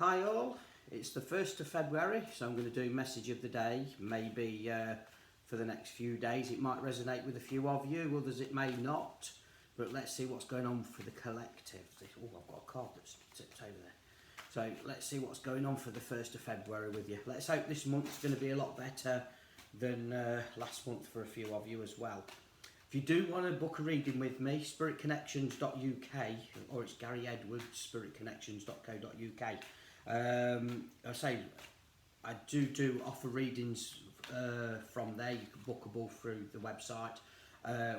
Hi all, it's the 1st of February, so I'm going to do message of the day. Maybe for the next few days it might resonate with a few of you, others it may not, but let's see what's going on for the collective. Oh, I've got a card that's tipped over there. So let's see what's going on for the 1st of February with you. Let's hope this month's going to be a lot better than last month for a few of you as well. If you do want to book a reading with me, spiritconnections.uk, or it's Gary Edwards, spiritconnections.co.uk. I say I do offer readings from there. You can bookable through the website,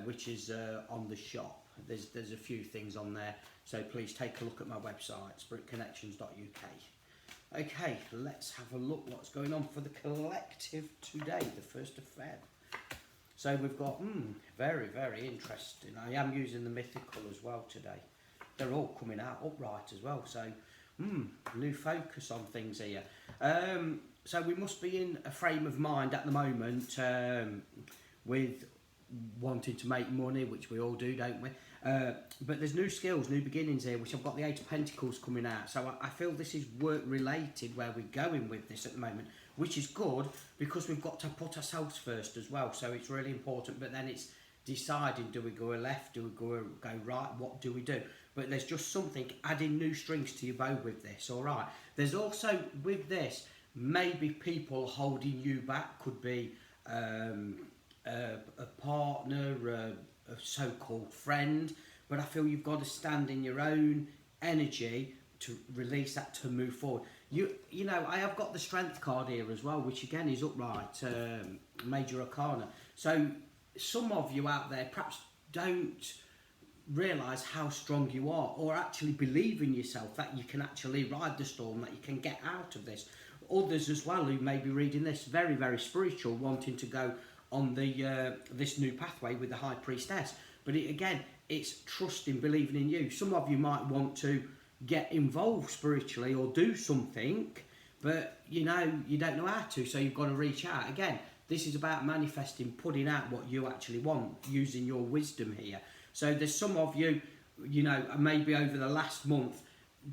which is on the shop. There's a few things on there, so please take a look at my website, spiritconnections.uk. Okay, let's have a look what's going on for the collective today, the 1st of Feb. So we've got, very, very interesting. I am using the mythical as well today. They're all coming out upright as well, so new focus on things here. So we must be in a frame of mind at the moment with wanting to make money, which we all do, don't we? But there's new skills, new beginnings here, which I've got the Eight of Pentacles coming out. So I feel this is work related where we're going with this at the moment, which is good because we've got to put ourselves first as well. So it's really important, but then it's deciding, do we go left, do we go right, what do we do? But there's just something, adding new strings to your bow with this, all right? There's also, with this, maybe people holding you back, could be a partner, a so-called friend, but I feel you've got to stand in your own energy to release that, to move forward. You know, I have got the Strength card here as well, which again is upright, Major Arcana. So some of you out there perhaps don't realise how strong you are, or actually believe in yourself that you can actually ride the storm, that you can get out of this. Others as well who may be reading this, very, very spiritual, wanting to go on the this new pathway with the High Priestess. But again, it's trusting, believing in you. Some of you might want to get involved spiritually or do something, but you know, you don't know how to, so you've got to reach out. Again, this is about manifesting, putting out what you actually want, using your wisdom here. So there's some of you, you know, maybe over the last month,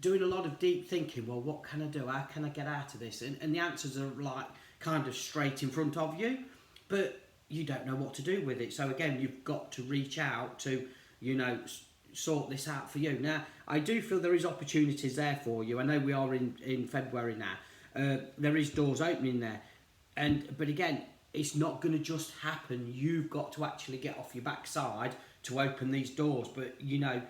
doing a lot of deep thinking. Well, what can I do? How can I get out of this? And the answers are like kind of straight in front of you, but you don't know what to do with it. So again, you've got to reach out to, you know, sort this out for you. Now, I do feel there is opportunities there for you. I know we are in February now. There is doors opening there. But again, it's not going to just happen. You've got to actually get off your backside to open these doors. But, you know,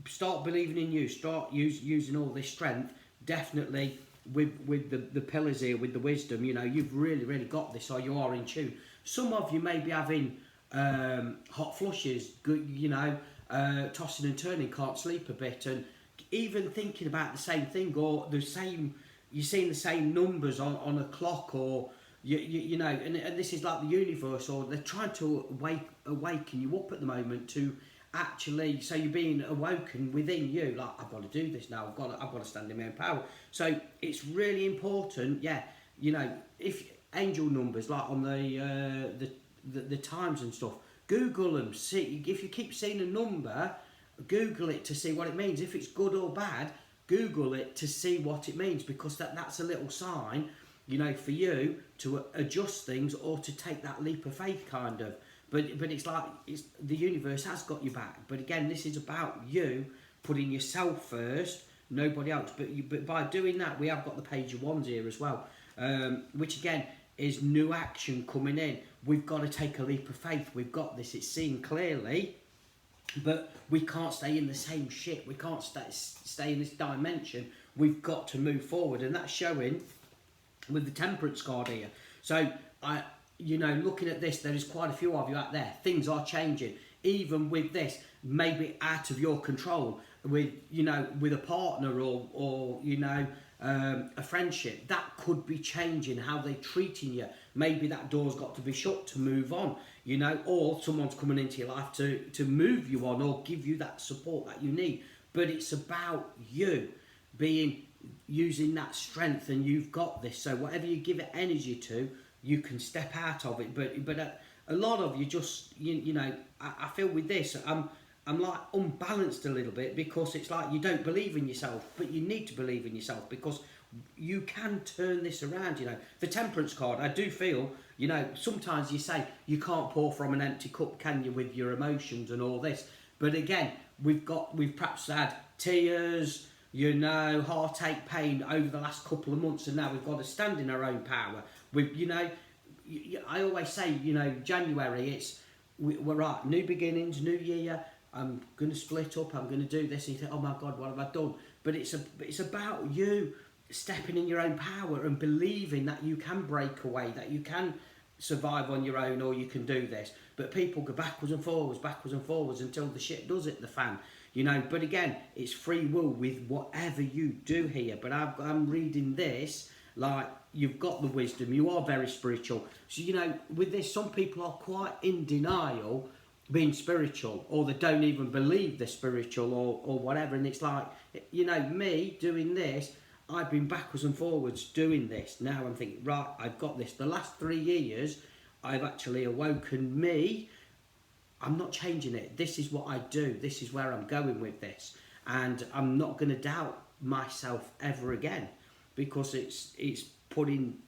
start believing in you. Start using all this strength. Definitely with the pillars here, with the wisdom, you know, you've really, really got this, or you are in tune. Some of you may be having hot flushes, you know, tossing and turning, can't sleep a bit, and even thinking about the same thing, or the same, you're seeing the same numbers on a clock, or you know, and this is like the universe, or they're trying to awaken you up at the moment to actually, so you're being awoken within you, like, I've got to do this now, I've got to stand in my own power. So it's really important, yeah, you know, if angel numbers, like on the times and stuff, Google them, see, if you keep seeing a number, Google it to see what it means. If it's good or bad, Google it to see what it means, because that's a little sign, you know, for you to adjust things or to take that leap of faith, kind of. But it's like, the universe has got your back. But again, this is about you putting yourself first, nobody else. But by doing that, we have got the Page of Wands here as well, which again is new action coming in. We've got to take a leap of faith. We've got this. It's seen clearly, but we can't stay in the same shit. We can't stay in this dimension. We've got to move forward, and that's showing with the Temperance card here. So you know, looking at this, there is quite a few of you out there. Things are changing. Even with this, maybe out of your control, with, you know, with a partner or you know, a friendship, that could be changing how they're treating you. Maybe that door's got to be shut to move on, you know, or someone's coming into your life to move you on or give you that support that you need. But it's about you using that strength, and you've got this. So whatever you give it energy to, you can step out of it. But a lot of you just, you know, I feel with this, I'm like unbalanced a little bit, because it's like you don't believe in yourself, but you need to believe in yourself, because you can turn this around. You know, the temperance card, I do feel, you know, sometimes you say you can't pour from an empty cup, can you, with your emotions and all this. But again, we've perhaps had tears, you know, heartache, pain over the last couple of months, and now we've got to stand in our own power. You know, I always say, you know, January, we're right, new beginnings, new year. I'm going to split up. I'm going to do this. And you think, oh my God, what have I done? But it's about you stepping in your own power and believing that you can break away, that you can survive on your own, or you can do this. But people go backwards and forwards until the shit does hit the fan. You know, but again, it's free will with whatever you do here. But I'm reading this like you've got the wisdom, you are very spiritual. So, you know, with this, some people are quite in denial being spiritual, or they don't even believe they're spiritual, or whatever. And it's like, you know, me doing this, I've been backwards and forwards doing this. Now I'm thinking, right, I've got this. The last 3 years, I've actually awoken me. I'm not changing it. This is what I do. This is where I'm going with this. And I'm not going to doubt myself ever again, because it's putting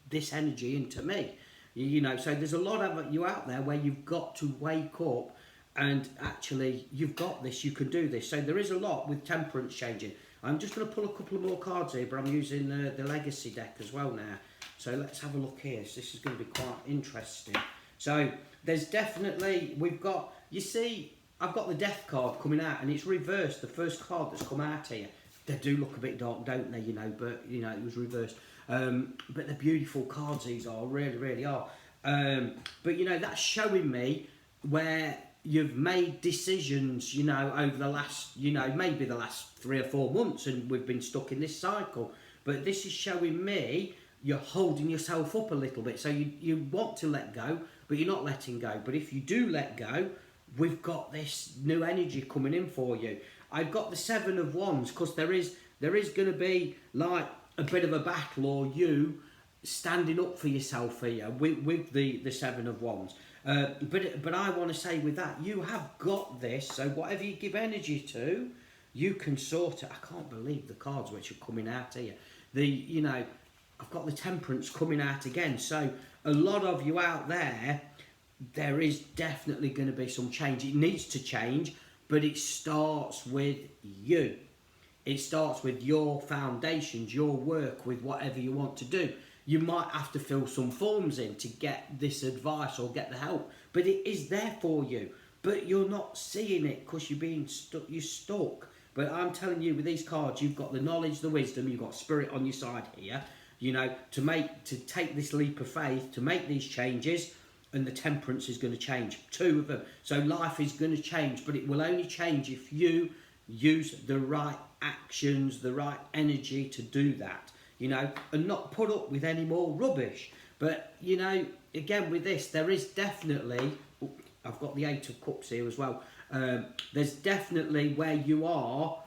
this energy into me. You know, so there's a lot of you out there where you've got to wake up and actually you've got this, you can do this. So there is a lot with temperance changing. I'm just going to pull a couple of more cards here, but I'm using the legacy deck as well now. So let's have a look here. So this is going to be quite interesting. So there's definitely, we've got, you see, I've got the death card coming out, and it's reversed, the first card that's come out here. They do look a bit dark, don't they, you know, but, you know, it was reversed. But they're beautiful cards, these are, really, really are. But, you know, that's showing me where you've made decisions, you know, over the last, you know, maybe the last 3 or 4 months, and we've been stuck in this cycle. But this is showing me you're holding yourself up a little bit. So you want to let go, but you're not letting go. But if you do let go, we've got this new energy coming in for you. I've got the 7 of Wands, because there is going to be like a bit of a battle, or you standing up for yourself here with the 7 of Wands. But I want to say with that, you have got this. So whatever you give energy to, you can sort it. I can't believe the cards which are coming out here. You know, I've got the Temperance coming out again. So a lot of you out there, there is definitely going to be some change. It needs to change, but it starts with you. It starts with your foundations, your work with whatever you want to do. You might have to fill some forms in to get this advice or get the help, but it is there for you. But you're not seeing it because you're stuck. But I'm telling you, with these cards, you've got the knowledge, the wisdom, you've got spirit on your side here, you know, to take this leap of faith, to make these changes, and the Temperance is going to change. 2 of them. So life is going to change, but it will only change if you use the right actions, the right energy to do that, you know, and not put up with any more rubbish. But, you know, again with this, there is definitely, I've got the 8 of Cups here as well, there's definitely where you are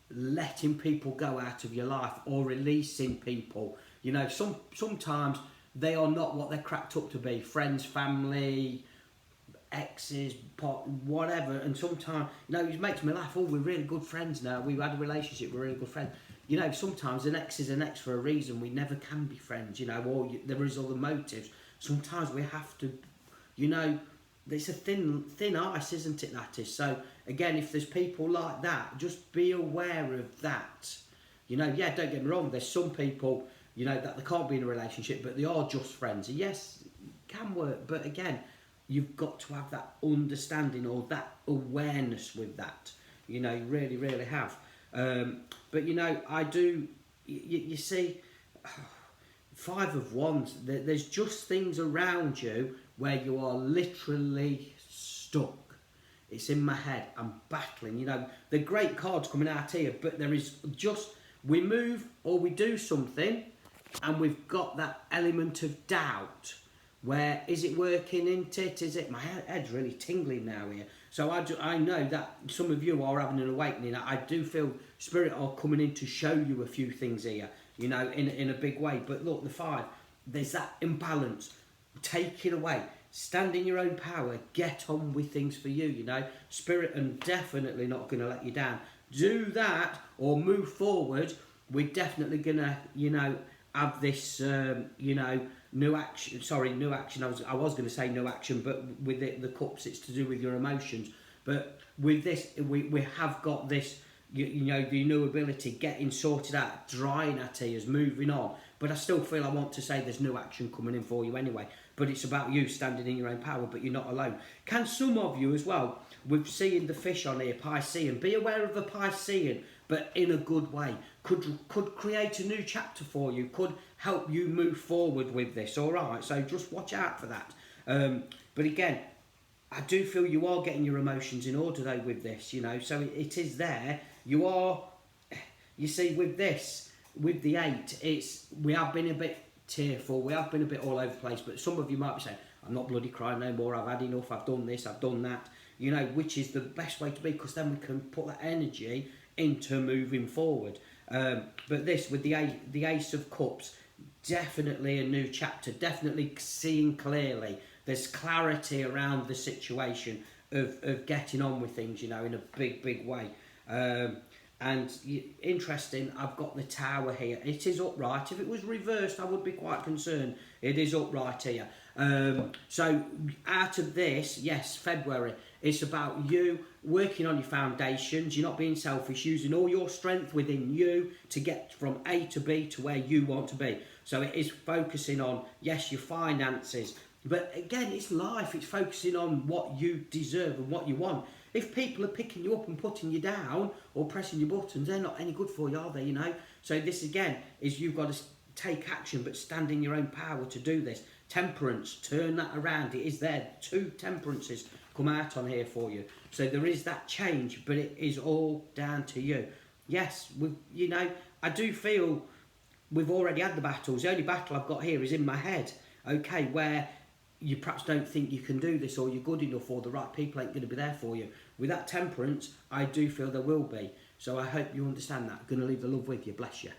letting people go out of your life, or releasing people. You know, sometimes they are not what they're cracked up to be. Friends, family, exes, whatever. And sometimes, you know, it makes me laugh. Oh, we're really good friends now. We've had a relationship, we're really good friends. You know, sometimes an ex is an ex for a reason. We never can be friends, you know, or there is other motives. Sometimes we have to, you know, it's a thin ice, isn't it, that is? So, again, if there's people like that, just be aware of that. You know, yeah, don't get me wrong, there's some people, you know, that they can't be in a relationship, but they are just friends. Yes, it can work, but again, you've got to have that understanding or that awareness with that. You know, you really, really have. But, you know, I do, you see, 5 of Wands, there's just things around you where you are literally stuck. It's in my head, I'm battling, you know. The great cards coming out here, but there is just, we move or we do something, and we've got that element of doubt. Where, is it working, isn't it? Is it? My head's really tingling now here. So I know that some of you are having an awakening. I do feel Spirit are coming in to show you a few things here, you know, in a big way. But look, the 5, there's that imbalance. Take it away. Stand in your own power. Get on with things for you, you know. Spirit are definitely not going to let you down. Do that or move forward we're definitely gonna, have this, new action. Sorry, new action. I was going to say no action, but with the cups, it's to do with your emotions. But with this, we have got this, the new ability, getting sorted out, drying our tears, moving on. But I still feel I want to say there's new action coming in for you anyway. But it's about you standing in your own power, but you're not alone. Can some of you as well, with seeing the fish on here, Piscean, be aware of the Piscean, but in a good way. Could create a new chapter for you, could help you move forward with this, all right? So just watch out for that. But again, I do feel you are getting your emotions in order though with this, so it is there. You are, you see, with this, with the 8, we have been a bit tearful, we have been a bit all over the place, but some of you might be saying, I'm not bloody crying no more, I've had enough, I've done this, I've done that, which is the best way to be, because then we can put that energy into moving forward. But this, with the Ace of Cups, definitely a new chapter, definitely seeing clearly. There's clarity around the situation of getting on with things, in a big way. And interesting, I've got the Tower here. It is upright. If it was reversed, I would be quite concerned. It is upright here. So out of this, yes, February, it's about you working on your foundations. You're not being selfish, using all your strength within you to get from A to B to where you want to be. So it is focusing on, yes, your finances. But again, it's life. It's focusing on what you deserve and what you want. If people are picking you up and putting you down or pressing your buttons, they're not any good for you, are they, So this, again, is you've got to take action, but stand in your own power to do this. Temperance, turn that around. It is there. 2 temperances come out on here for you. So there is that change, but it is all down to you. Yes, I do feel we've already had the battles. The only battle I've got here is in my head, okay, where you perhaps don't think you can do this, or you're good enough, or the right people ain't going to be there for you. With that temperance, I do feel there will be. So I hope you understand that. I'm going to leave the love with you. Bless you.